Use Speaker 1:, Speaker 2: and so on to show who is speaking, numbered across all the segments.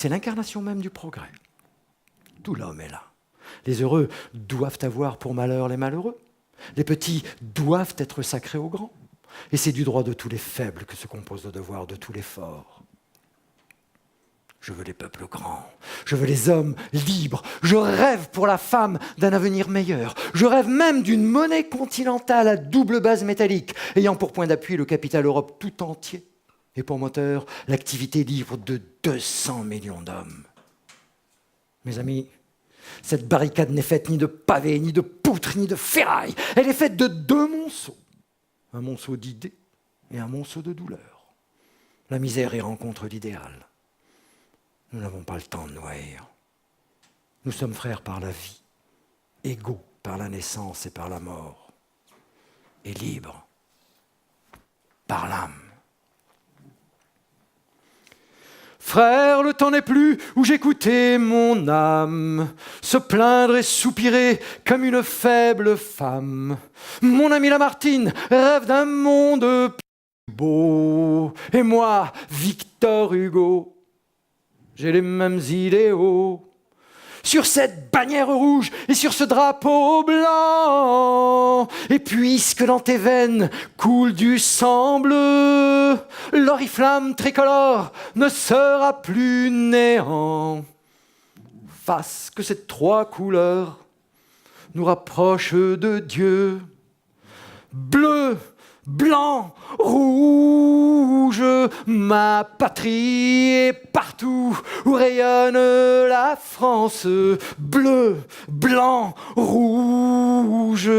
Speaker 1: C'est l'incarnation même du progrès. Tout l'homme est là. Les heureux doivent avoir pour malheur les malheureux. Les petits doivent être sacrés aux grands. Et c'est du droit de tous les faibles que se compose le devoir de tous les forts. Je veux les peuples grands, je veux les hommes libres, je rêve pour la femme d'un avenir meilleur, je rêve même d'une monnaie continentale à double base métallique, ayant pour point d'appui le capital Europe tout entier, et pour moteur l'activité libre de 200 millions d'hommes. Mes amis, cette barricade n'est faite ni de pavés, ni de poutres, ni de ferraille, elle est faite de deux monceaux, un monceau d'idées et un monceau de douleur. La misère y rencontre l'idéal. Nous n'avons pas le temps de nous haïr. Nous sommes frères par la vie, égaux par la naissance et par la mort, et libres par l'âme. Frère, le temps n'est plus où j'écoutais mon âme se plaindre et soupirer comme une faible femme. Mon ami Lamartine rêve d'un monde plus beau, et moi, Victor Hugo, j'ai les mêmes idéaux. Sur cette bannière rouge et sur ce drapeau blanc, et puisque dans tes veines coule du sang bleu, l'oriflamme tricolore ne sera plus néant. Fasse que ces trois couleurs nous rapprochent de Dieu. Bleu, blanc, rouge, ma patrie est partout où rayonne la France. Bleu, blanc, rouge,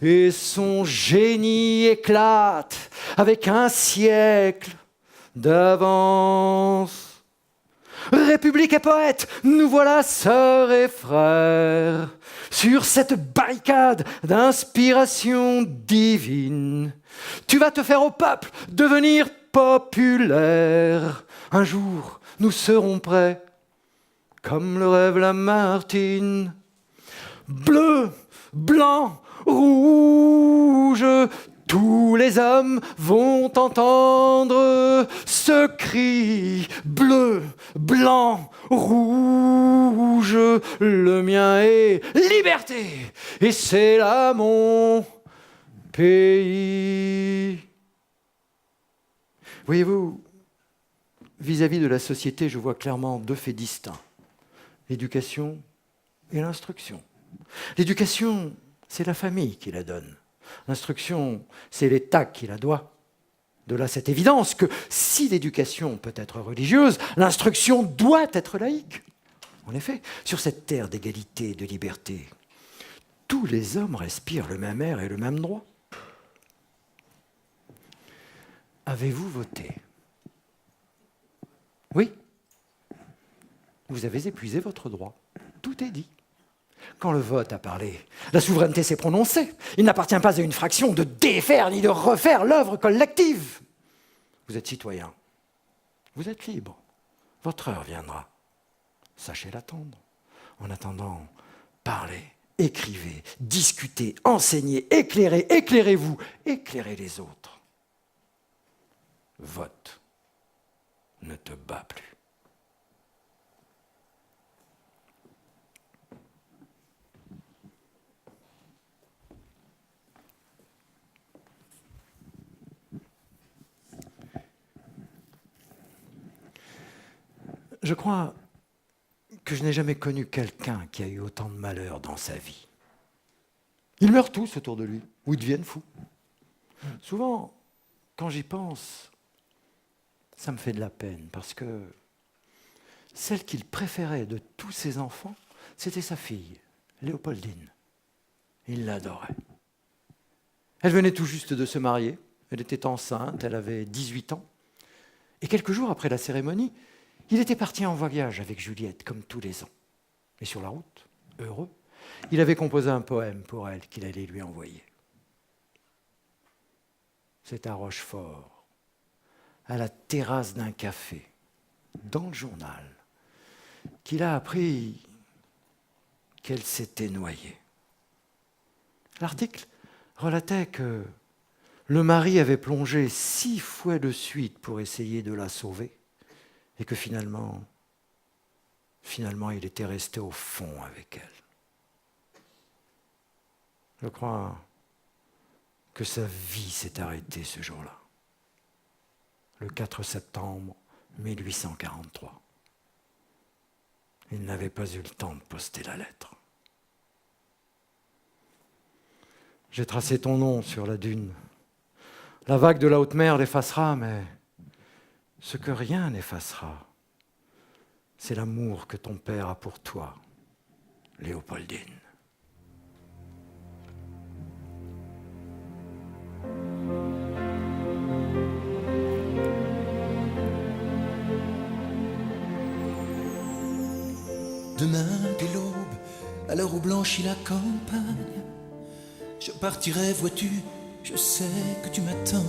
Speaker 1: et son génie éclate avec un siècle d'avance. République et poète, nous voilà sœurs et frères, sur cette barricade d'inspiration divine. Tu vas te faire au peuple devenir populaire. Un jour, nous serons prêts, comme le rêve Lamartine. Bleu, blanc, rouge, tous les hommes vont entendre ce cri. Bleu, blanc, rouge, le mien est liberté, et c'est là mon pays. Voyez-vous, vis-à-vis de la société, je vois clairement deux faits distincts. L'éducation et l'instruction. L'éducation, c'est la famille qui la donne. L'instruction, c'est l'État qui la doit. De là cette évidence que si l'éducation peut être religieuse, l'instruction doit être laïque. En effet, sur cette terre d'égalité et de liberté, tous les hommes respirent le même air et le même droit. Avez-vous voté? Oui. Vous avez épuisé votre droit. Tout est dit. Quand le vote a parlé, la souveraineté s'est prononcée. Il n'appartient pas à une fraction de défaire ni de refaire l'œuvre collective. Vous êtes citoyen. Vous êtes libre. Votre heure viendra. Sachez l'attendre. En attendant, parlez, écrivez, discutez, enseignez, éclairez, éclairez-vous, éclairez les autres. Vote. Ne te bats plus. Je crois que je n'ai jamais connu quelqu'un qui a eu autant de malheur dans sa vie. Ils meurent tous autour de lui, ou ils deviennent fous. Souvent, quand j'y pense, ça me fait de la peine, parce que celle qu'il préférait de tous ses enfants, c'était sa fille, Léopoldine. Il l'adorait. Elle venait tout juste de se marier, elle était enceinte, elle avait 18 ans. Et quelques jours après la cérémonie, il était parti en voyage avec Juliette, comme tous les ans. Et sur la route, heureux, il avait composé un poème pour elle qu'il allait lui envoyer. C'est à Rochefort, à la terrasse d'un café, dans le journal, qu'il a appris qu'elle s'était noyée. L'article relatait que le mari avait plongé 6 fois de suite pour essayer de la sauver, et que finalement, Finalement, il était resté au fond avec elle. Je crois que sa vie s'est arrêtée ce jour-là, le 4 septembre 1843. Il n'avait pas eu le temps de poster la lettre. J'ai tracé ton nom sur la dune. La vague de la haute mer l'effacera, mais ce que rien n'effacera, c'est l'amour que ton père a pour toi, Léopoldine.
Speaker 2: Demain, dès l'aube, à l'heure où blanchit la campagne, je partirai, vois-tu, je sais que tu m'attends.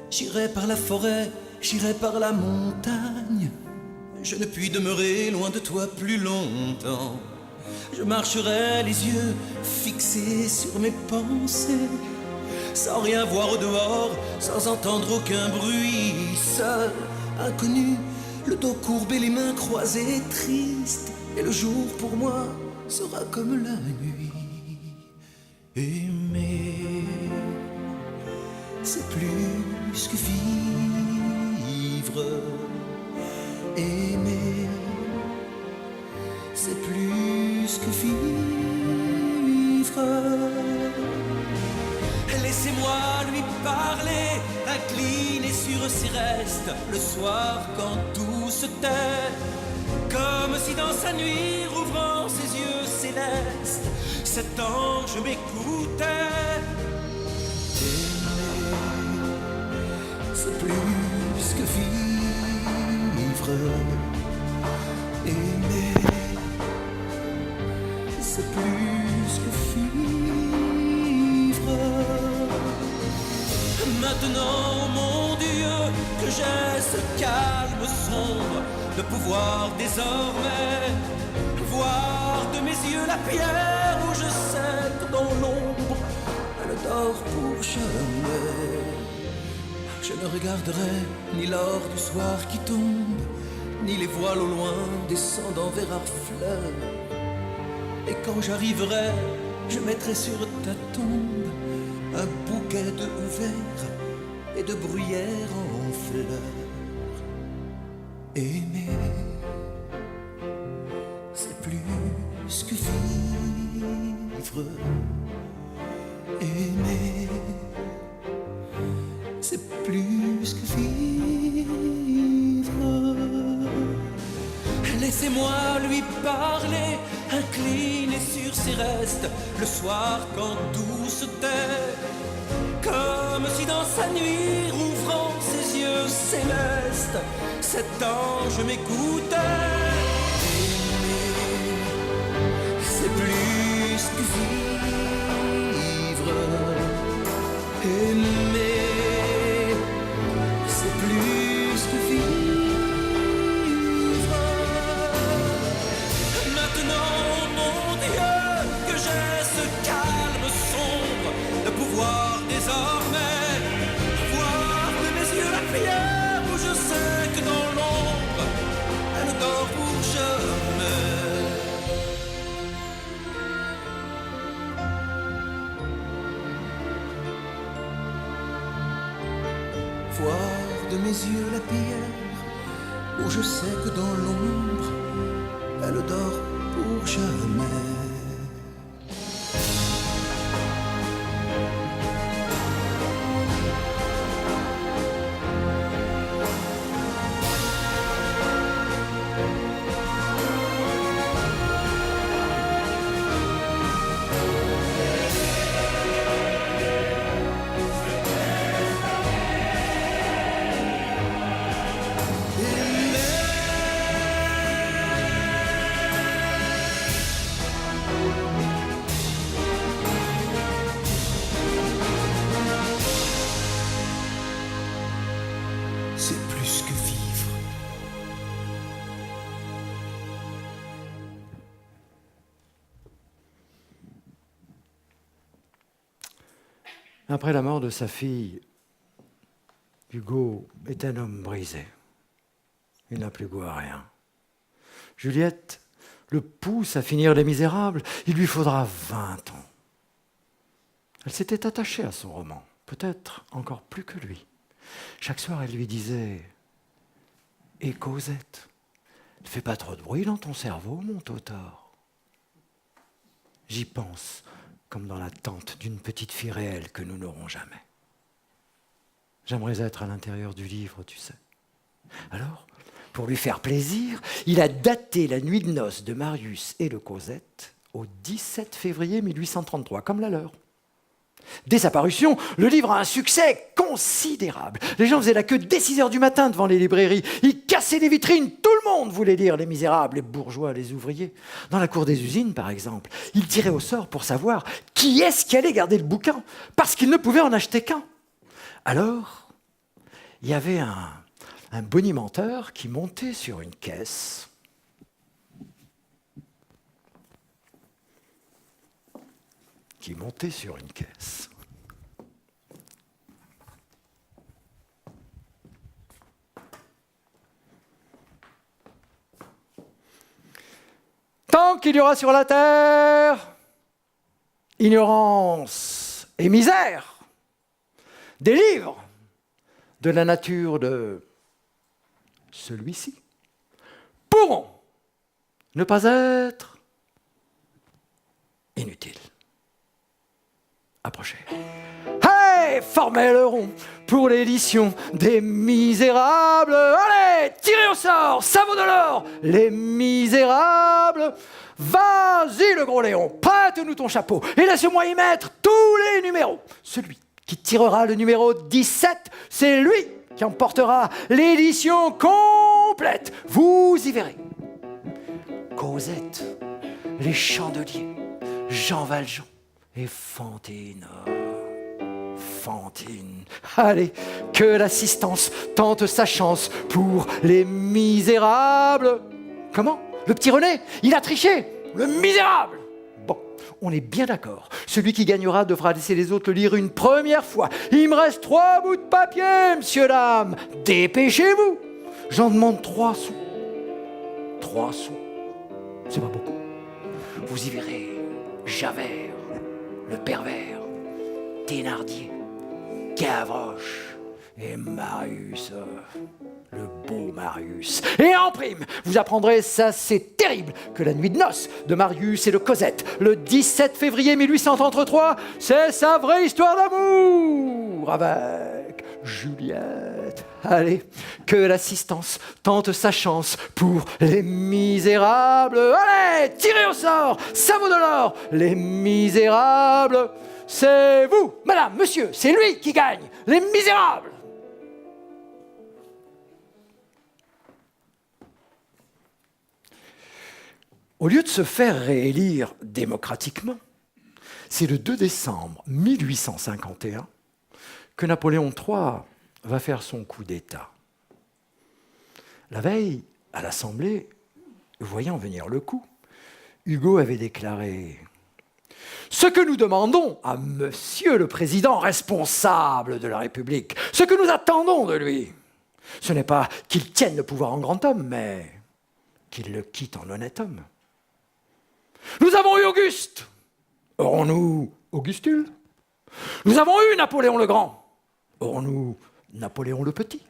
Speaker 2: J'irai par la forêt, j'irai par la montagne. Je ne puis demeurer loin de toi plus longtemps. Je marcherai les yeux fixés sur mes pensées, sans rien voir au dehors, sans entendre aucun bruit. Seul, inconnu, le dos courbé, les mains croisées, triste. Et le jour pour moi sera comme la nuit. Aimer, c'est plus que vivre. Aimer, c'est plus que vivre. Laissez-moi lui parler, incliné sur ses restes, le soir quand tout se tait, comme si dans sa nuit, rouvrant ses yeux célestes, cet ange m'écoutait. Aimer, c'est plus que vivre. Aimer, c'est plus que vivre. Maintenant, mon Dieu, que j'ai ce calme sombre, de pouvoir désormais voir de mes yeux la pierre où je sais que dans l'ombre elle dort pour jamais. Je ne regarderai ni l'or du soir qui tombe, ni les voiles au loin descendant vers Harfleur. Et quand j'arriverai, je mettrai sur ta tombe un bouquet de houverts et de bruyères en fleurs. Aimer, c'est plus que vivre. Aimer, c'est plus que vivre. Laissez-moi lui parler, incliné sur ses restes, le soir quand tout se tait, comme si dans sa nuit, rouvrant ses yeux célestes, cet ange m'écoutait. Aimer, c'est plus que vivre. Aimer, c'est plus que vivre. Maintenant, mon Dieu, que j'ai ce calme sombre, de pouvoir désormais voir de mes yeux la prière où je sais que dans l'ombre elle dort pour jamais. Voir de mes yeux la pierre où je sais que dans l'ombre elle dort pour jamais. C'est plus que vivre.
Speaker 1: Après la mort de sa fille, Hugo est un homme brisé. Il n'a plus goût à rien. Juliette le pousse à finir Les Misérables. Il lui faudra 20 ans. Elle s'était attachée à son roman, peut-être encore plus que lui. Chaque soir, elle lui disait « Et Cosette, ne fais pas trop de bruit dans ton cerveau, mon Totor. » J'y pense comme dans l'attente d'une petite fille réelle que nous n'aurons jamais. J'aimerais être à l'intérieur du livre, tu sais. Alors, pour lui faire plaisir, il a daté la nuit de noces de Marius et de Cosette au 17 février 1833, comme la leur. Dès sa parution, le livre a un succès considérable. Les gens faisaient la queue dès 6 heures du matin devant les librairies. Ils cassaient les vitrines. Tout le monde voulait lire Les Misérables, les bourgeois, les ouvriers. Dans la cour des usines, par exemple, ils tiraient au sort pour savoir qui est-ce qui allait garder le bouquin, parce qu'ils ne pouvaient en acheter qu'un. Alors, il y avait un bonimenteur qui montait sur une caisse. Tant qu'il y aura sur la terre ignorance et misère, des livres de la nature de celui-ci pourront ne pas être inutiles. Approchez. Hey, formez le rond pour l'édition des Misérables. Allez, tirez au sort, ça vaut de l'or. Les Misérables. Vas-y, le gros Léon, prête-nous ton chapeau et laisse-moi y mettre tous les numéros. Celui qui tirera le numéro 17, c'est lui qui emportera l'édition complète. Vous y verrez. Cosette, les Chandeliers, Jean Valjean et Fantine. Fantine. Allez, que l'assistance tente sa chance pour Les Misérables. Comment ? Le petit René, il a triché. Le misérable. Bon, on est bien d'accord. Celui qui gagnera devra laisser les autres le lire une première fois. Il me reste 3 bouts de papier, messieurs, dames. Dépêchez-vous. J'en demande 3 sous. 3 sous. C'est pas beaucoup. Vous y verrez Javert, le pervers, Thénardier, Gavroche et Marius, le beau Marius. Et en prime, vous apprendrez, ça c'est terrible, que la nuit de noces de Marius et de Cosette, le 17 février 1833, c'est sa vraie histoire d'amour avec Juliette. Allez, que l'assistance tente sa chance pour Les Misérables. Allez, tirez au sort, ça vaut de l'or. Les Misérables, c'est vous, madame, monsieur, c'est lui qui gagne. Les Misérables. Au lieu de se faire réélire démocratiquement, c'est le 2 décembre 1851 que Napoléon III va faire son coup d'État. La veille, à l'Assemblée, voyant venir le coup, Hugo avait déclaré « Ce que nous demandons à Monsieur le Président responsable de la République, ce que nous attendons de lui, ce n'est pas qu'il tienne le pouvoir en grand homme, mais qu'il le quitte en honnête homme. Nous avons eu Auguste, aurons-nous Augustule? Nous avons eu Napoléon le Grand, aurons-nous Napoléon le Petit?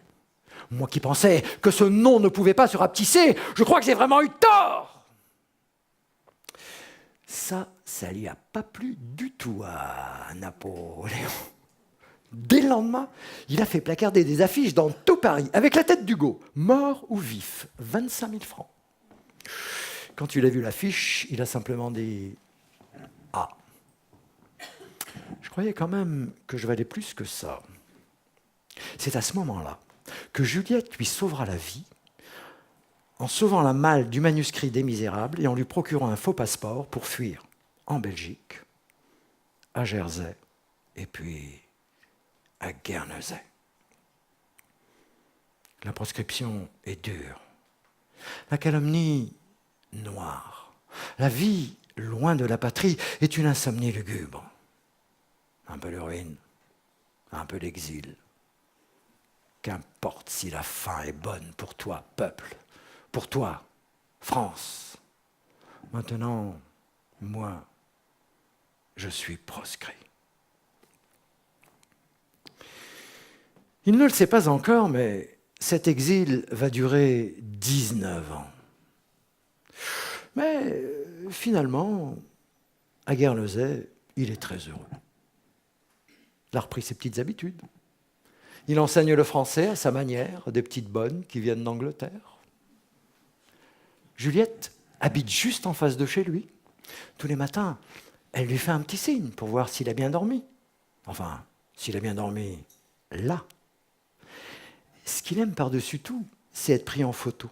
Speaker 1: Moi qui pensais que ce nom ne pouvait pas se rapetisser, je crois que j'ai vraiment eu tort. » Ça lui a pas plu du tout à Napoléon. Dès le lendemain, il a fait placarder des affiches dans tout Paris, avec la tête d'Hugo, mort ou vif, 25 000 francs. Quand il a vu l'affiche, il a simplement dit « Ah, je croyais quand même que je valais plus que ça. » C'est à ce moment-là que Juliette lui sauvera la vie en sauvant la malle du manuscrit des Misérables et en lui procurant un faux passeport pour fuir en Belgique, à Jersey et puis à Guernesey. La proscription est dure, la calomnie noire, la vie loin de la patrie est une insomnie lugubre. Un peu de ruine, un peu d'exil. Qu'importe si la fin est bonne pour toi, peuple, pour toi, France. Maintenant, moi, je suis proscrit. Il ne le sait pas encore, mais cet exil va durer 19 ans. Mais finalement, à Guernesey, il est très heureux. Il a repris ses petites habitudes. Il enseigne le français à sa manière, à des petites bonnes qui viennent d'Angleterre. Juliette habite juste en face de chez lui. Tous les matins, elle lui fait un petit signe pour voir s'il a bien dormi. Enfin, s'il a bien dormi là. Ce qu'il aime par-dessus tout, c'est être pris en photo,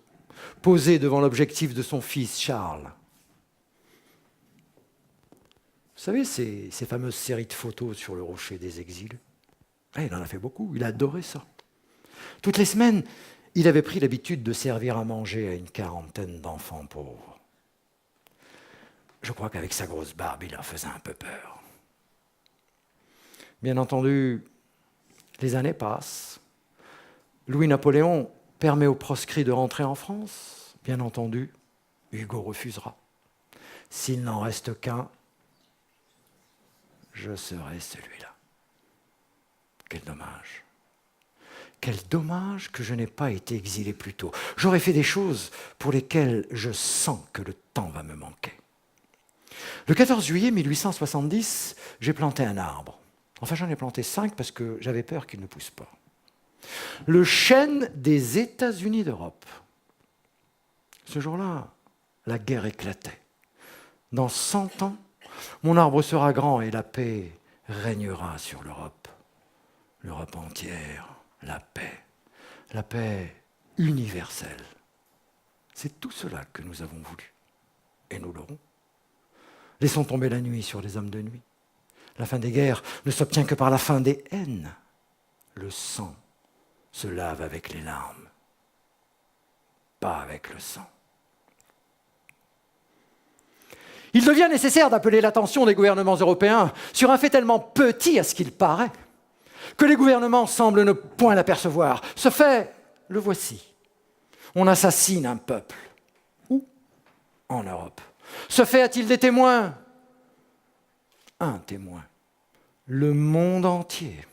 Speaker 1: posé devant l'objectif de son fils Charles. Vous savez, ces fameuses séries de photos sur le rocher des exils, il en a fait beaucoup, il a adoré ça. Toutes les semaines, il avait pris l'habitude de servir à manger à une quarantaine d'enfants pauvres. Je crois qu'avec sa grosse barbe, il leur faisait un peu peur. Bien entendu, les années passent. Louis-Napoléon permet aux proscrits de rentrer en France. Bien entendu, Hugo refusera. S'il n'en reste qu'un, je serai celui-là. Quel dommage. Quel dommage que je n'ai pas été exilé plus tôt. J'aurais fait des choses pour lesquelles je sens que le temps va me manquer. Le 14 juillet 1870, j'ai planté un arbre. Enfin, j'en ai planté 5 parce que j'avais peur qu'il ne pousse pas. Le chêne des États-Unis d'Europe. Ce jour-là, la guerre éclatait. Dans 100 ans, mon arbre sera grand et la paix régnera sur l'Europe. L'Europe entière, la paix universelle. C'est tout cela que nous avons voulu. Et nous l'aurons. Laissons tomber la nuit sur les hommes de nuit. La fin des guerres ne s'obtient que par la fin des haines. Le sang se lave avec les larmes, pas avec le sang. Il devient nécessaire d'appeler l'attention des gouvernements européens sur un fait tellement petit à ce qu'il paraît, que les gouvernements semblent ne point l'apercevoir. Ce fait, le voici. On assassine un peuple. Où ? En Europe. Ce fait a-t-il des témoins ? Un témoin. Le monde entier.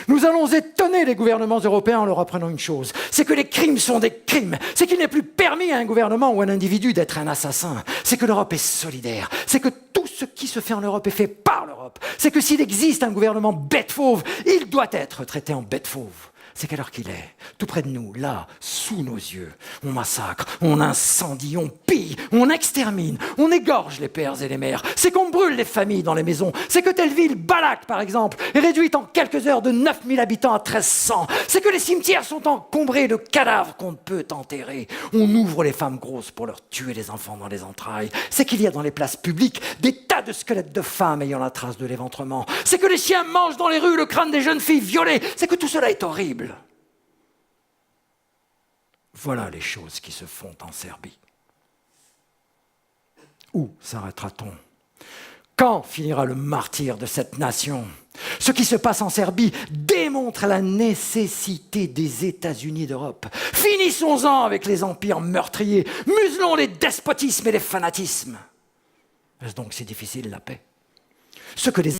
Speaker 1: Nous allons étonner les gouvernements européens en leur apprenant une chose, c'est que les crimes sont des crimes, c'est qu'il n'est plus permis à un gouvernement ou à un individu d'être un assassin, c'est que l'Europe est solidaire, c'est que tout ce qui se fait en Europe est fait par l'Europe, c'est que s'il existe un gouvernement bête fauve, il doit être traité en bête fauve. C'est qu'à l'heure qu'il est, tout près de nous, là, sous nos yeux, on massacre, on incendie, on pille, on extermine, on égorge les pères et les mères. C'est qu'on brûle les familles dans les maisons. C'est que telle ville, Balak par exemple, est réduite en quelques heures de 9000 habitants à 1300. C'est que les cimetières sont encombrés de cadavres qu'on ne peut enterrer. On ouvre les femmes grosses pour leur tuer les enfants dans les entrailles. C'est qu'il y a dans les places publiques des tas de squelettes de femmes ayant la trace de l'éventrement. C'est que les chiens mangent dans les rues le crâne des jeunes filles violées. C'est que tout cela est horrible. Voilà les choses qui se font en Serbie. Où s'arrêtera-t-on ? Quand finira le martyre de cette nation ? Ce qui se passe en Serbie démontre la nécessité des États-Unis d'Europe. Finissons-en avec les empires meurtriers, muselons les despotismes et les fanatismes. Est-ce donc si difficile la paix ? Ce que les